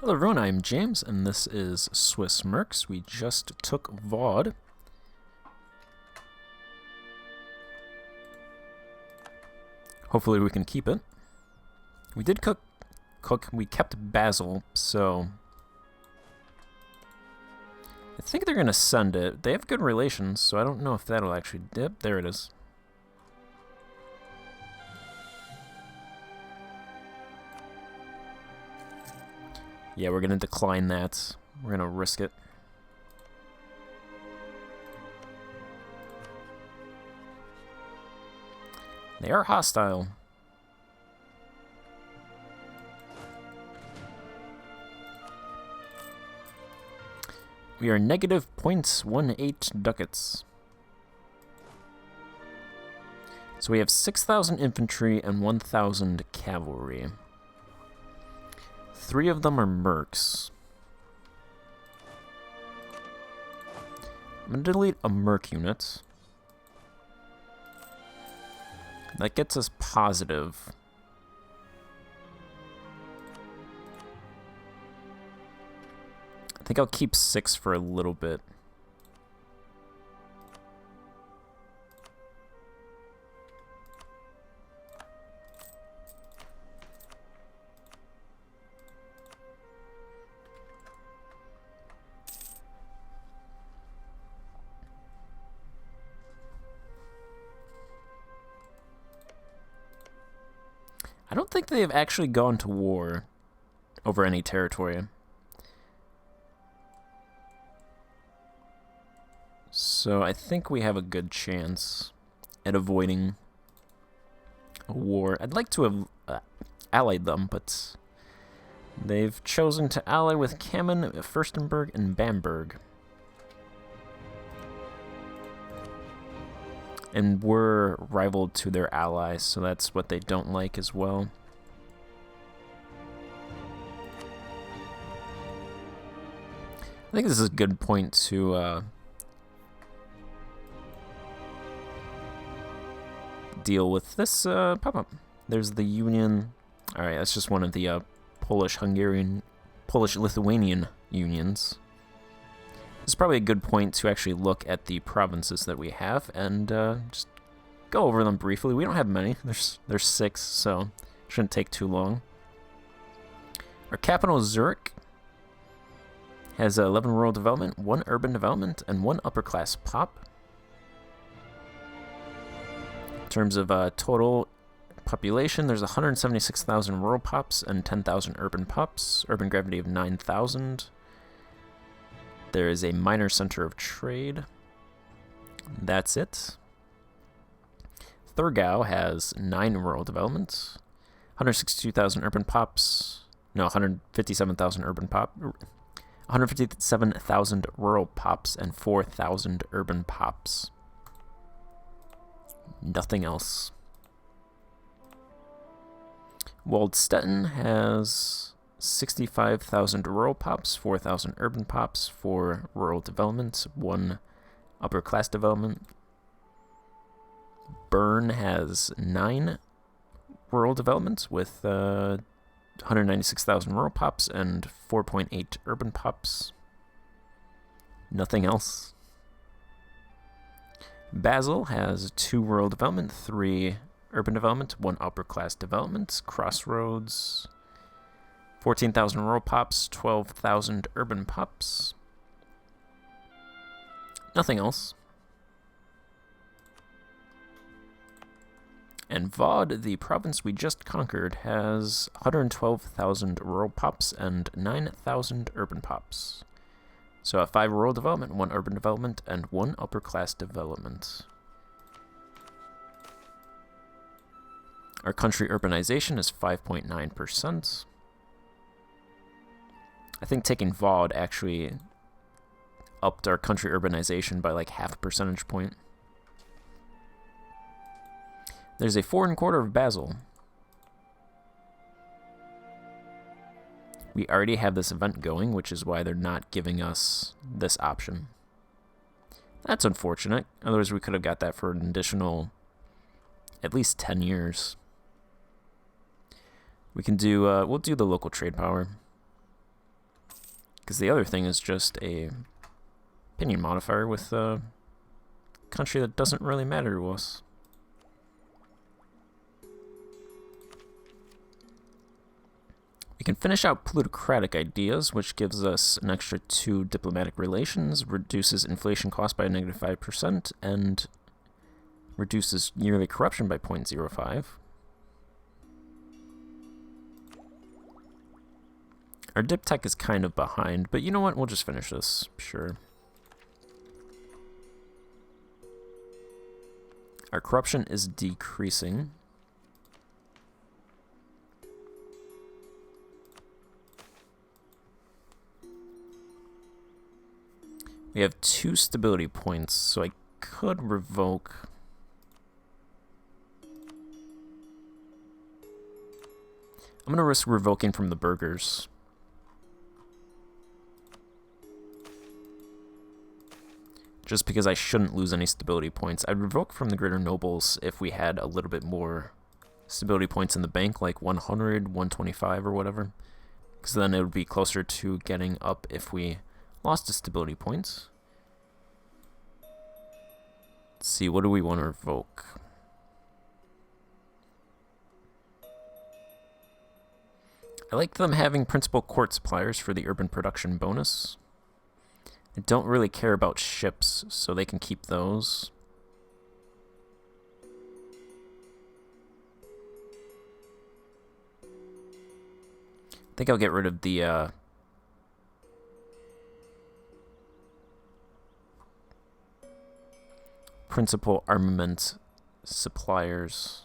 Hello everyone, I'm James, and this is Swiss Mercs. We just took Vaud. Hopefully we can keep it. We did we kept Basel, so I think they're going to send it. They have good relations, so I don't know if that'll actually dip. There it is. Yeah, we're going to decline that. We're going to risk it. They are hostile. We are negative 0.18 ducats. So we have 6,000 infantry and 1,000 cavalry. 3 of them are Mercs. I'm going to delete a Merc unit. That gets us positive. I think I'll keep 6 for a little bit. I don't think they've actually gone to war over any territory. So I think we have a good chance at avoiding a war. I'd like to have allied them, but they've chosen to ally with Kamen, Fürstenberg, and Bamberg. And we're rivaled to their allies, so that's what they don't like as well. I think this is a good point to deal with this pop-up. There's the Union. Alright, that's just one of the Polish-Lithuanian unions. This is probably a good point to actually look at the provinces that we have and just go over them briefly. We don't have many. There's 6, so it shouldn't take too long. Our capital, Zurich, has 11 rural development, 1 urban development, and 1 upper-class pop. In terms of total population, there's 176,000 rural pops and 10,000 urban pops. Urban gravity of 9,000. There is a minor center of trade. That's it. Thurgau has 9 rural developments, 162,000 urban pops. No, 157,000 urban pop. 157,000 rural pops and 4,000 urban pops. Nothing else. Waldstetten has 65,000 rural pops, 4,000 urban pops, 4 rural developments, 1 upper class development. Bern has 9 rural developments with 196,000 rural pops and 4.8 urban pops. Nothing else. Basel has 2 rural development, 3 urban development, 1 upper class development. Crossroads, 14,000 rural pops, 12,000 urban pops. Nothing else. And Vaud, the province we just conquered, has 112,000 rural pops and 9,000 urban pops. So 5 rural development, 1 urban development, and 1 upper class development. Our country urbanization is 5.9%. I think taking Vaud actually upped our country urbanization by like half a percentage point. There's a foreign quarter of Basel. We already have this event going, which is why they're not giving us this option. That's unfortunate. Otherwise, we could have got that for an additional at least 10 years. We can do, we'll do the local trade power. Because the other thing is just a opinion modifier with a country that doesn't really matter to us. We can finish out plutocratic ideas, which gives us an extra 2 diplomatic relations, reduces inflation cost by a -5%, and reduces yearly corruption by 0.05. Our dip tech is kind of behind, but you know what? We'll just finish this, sure. Our corruption is decreasing. We have 2 stability points, so I could revoke. I'm going to risk revoking from the burghers. Just because I shouldn't lose any stability points. I'd revoke from the greater nobles if we had a little bit more stability points in the bank, like 100, 125 or whatever. Because then it would be closer to getting up if we lost the stability points. Let's see, what do we want to revoke? I like them having principal court suppliers for the urban production bonus. I don't really care about ships, so they can keep those. I think I'll get rid of the principal armament suppliers.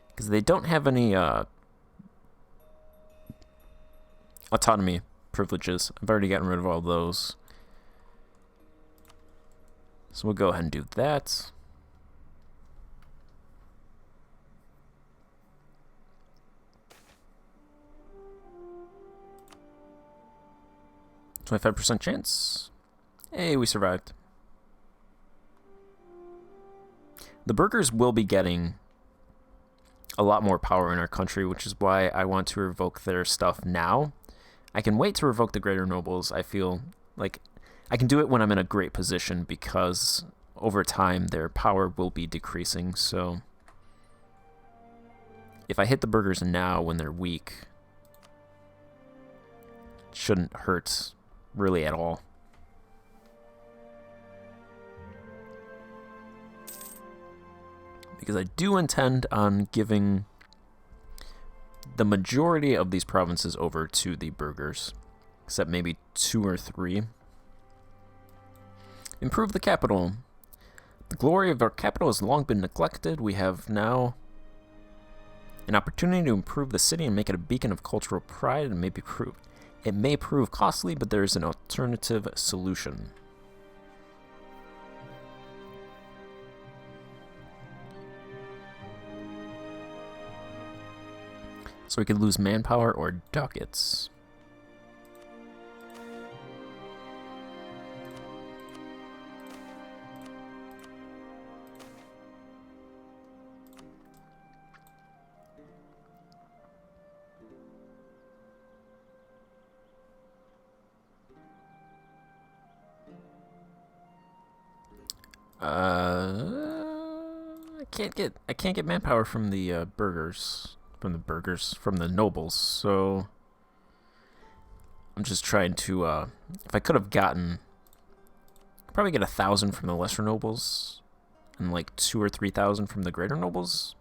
Because they don't have any autonomy privileges. I've already gotten rid of all those. So we'll go ahead and do that. %25 chance. Hey, we survived. The burghers will be getting a lot more power in our country, which is why I want to revoke their stuff now. I can wait to revoke the greater nobles. I feel like I can do it when I'm in a great position because over time their power will be decreasing. So if I hit the burghers now when they're weak, it shouldn't hurt really at all. Because I do intend on giving the majority of these provinces over to the burghers, except maybe 2 or 3. Improve the capital. The glory of our capital has long been neglected. We have now an opportunity to improve the city and make it a beacon of cultural pride. It may prove costly, but there is an alternative solution. So we could lose manpower or ducats. I can't get manpower from the burghers. From the nobles, so I'm just trying to, if I could have gotten, probably get 1,000 from the lesser nobles, and like 2,000 or 3,000 from the greater nobles.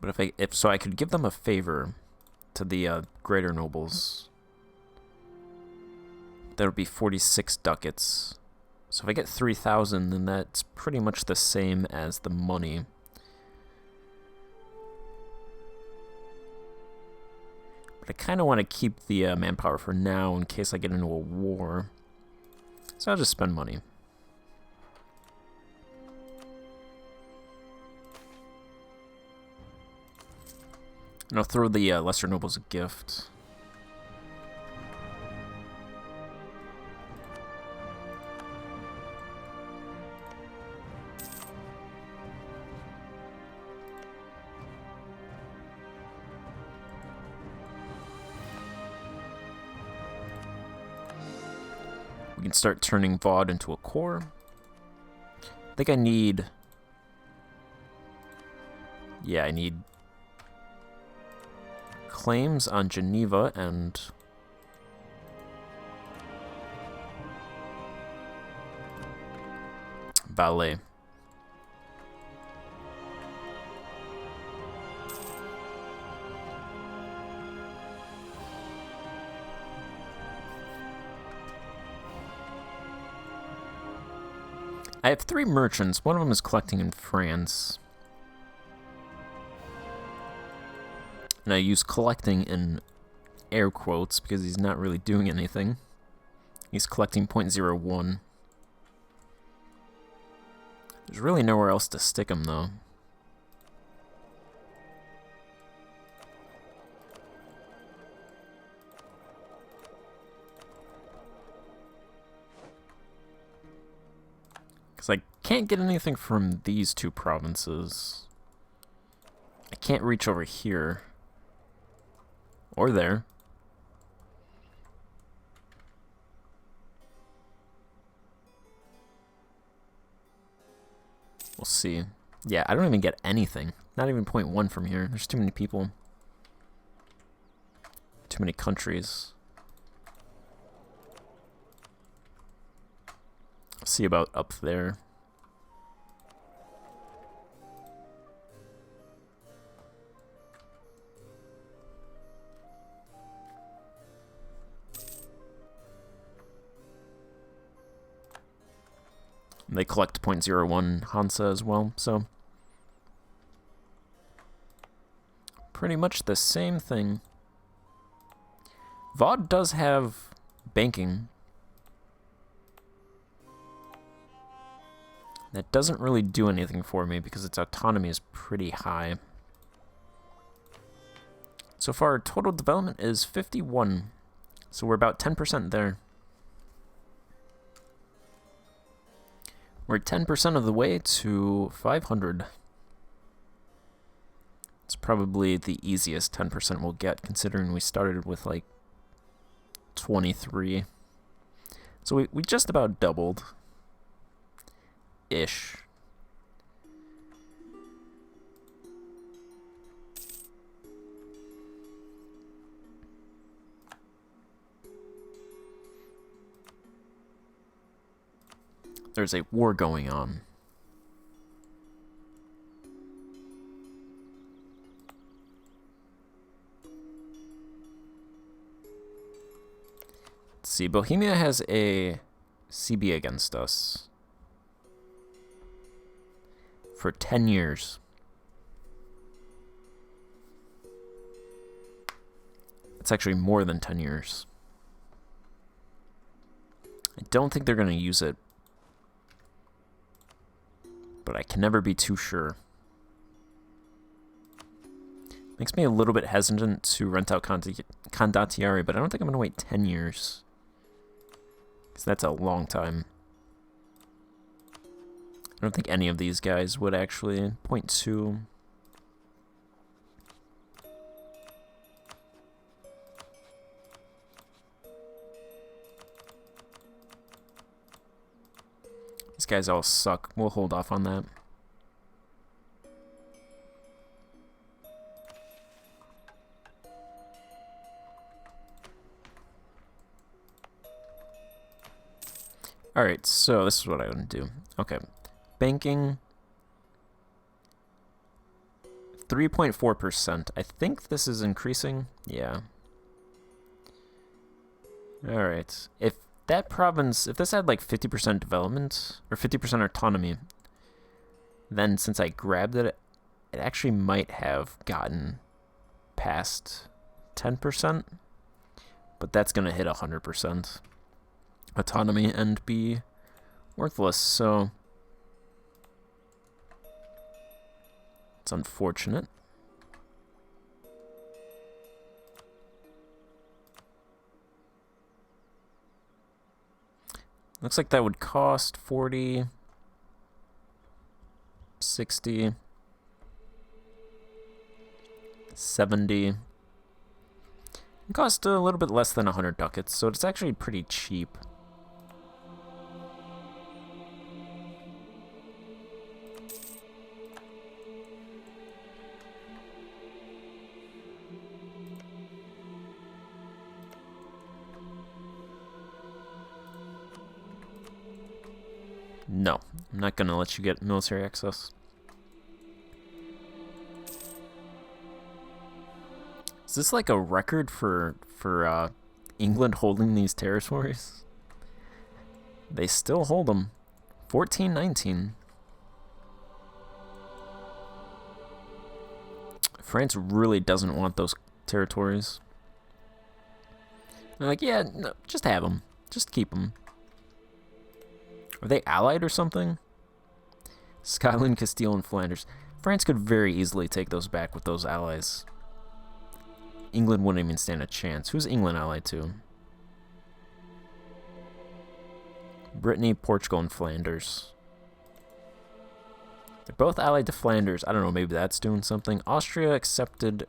But if so, I could give them a favor to the greater nobles. That would be 46 ducats. So if I get 3,000, then that's pretty much the same as the money. I kind of want to keep the manpower for now in case I get into a war. So I'll just spend money. And I'll throw the lesser nobles a gift. can start turning Vaud into a core. I think I need... Yeah, I need claims on Geneva and... Vales. I have 3 merchants. One of them is collecting in France. And I use collecting in air quotes because he's not really doing anything. He's collecting 0.01. There's really nowhere else to stick him, though. Because I can't get anything from these 2 provinces. I can't reach over here. Or there. We'll see. Yeah, I don't even get anything. Not even 0.1 from here. There's too many people. Too many countries. See about up there. They collect 0.01 Hansa as well, so pretty much the same thing. Vaud does have banking. That doesn't really do anything for me because its autonomy is pretty high. So far, total development is 51, so we're about 10% there. We're 10% of the way to 500. It's probably the easiest 10% we'll get, considering we started with like 23. So we just about doubled. Ish. There's a war going on. Let's see, Bohemia has a CB against us for 10 years. It's actually more than 10 years. I don't think they're going to use it, but I can never be too sure. Makes me a little bit hesitant to rent out Condottieri, but I don't think I'm going to wait 10 years. Because that's a long time. I don't think any of these guys would actually. 0.2. These guys all suck. We'll hold off on that. Alright, so this is what I'm going to do. Okay. Banking. 3.4%. I think this is increasing. Yeah. Alright. If that province, if this had like 50% development, or 50% autonomy, then since I grabbed it, it actually might have gotten past 10%, but that's going to hit 100% autonomy and be worthless, so it's unfortunate. Looks like that would cost 40, 60, 70. It cost a little bit less than 100 ducats, so it's actually pretty cheap. I'm not gonna let you get military access. Is this like a record for England holding these territories? They still hold them. 1419. France really doesn't want those territories. They're like, yeah, no, just have them. Just keep them. Are they allied or something? Scotland, Castile, and Flanders. France could very easily take those back with those allies. England wouldn't even stand a chance. Who's England allied to? Brittany, Portugal, and Flanders. They're both allied to Flanders. I don't know, maybe that's doing something. Austria accepted...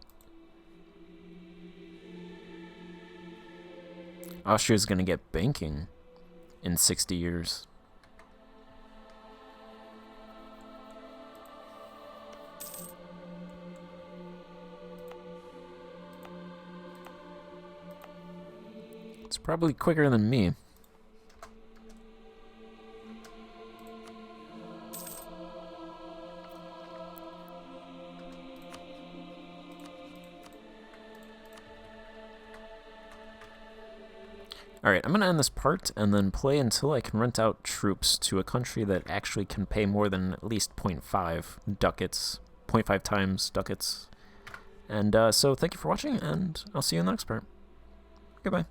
Austria's gonna get banking in 60 years. It's probably quicker than me. Alright, I'm going to end this part and then play until I can rent out troops to a country that actually can pay more than at least 0.5 ducats, 0.5 times ducats. And so thank you for watching, and I'll see you in the next part. Goodbye.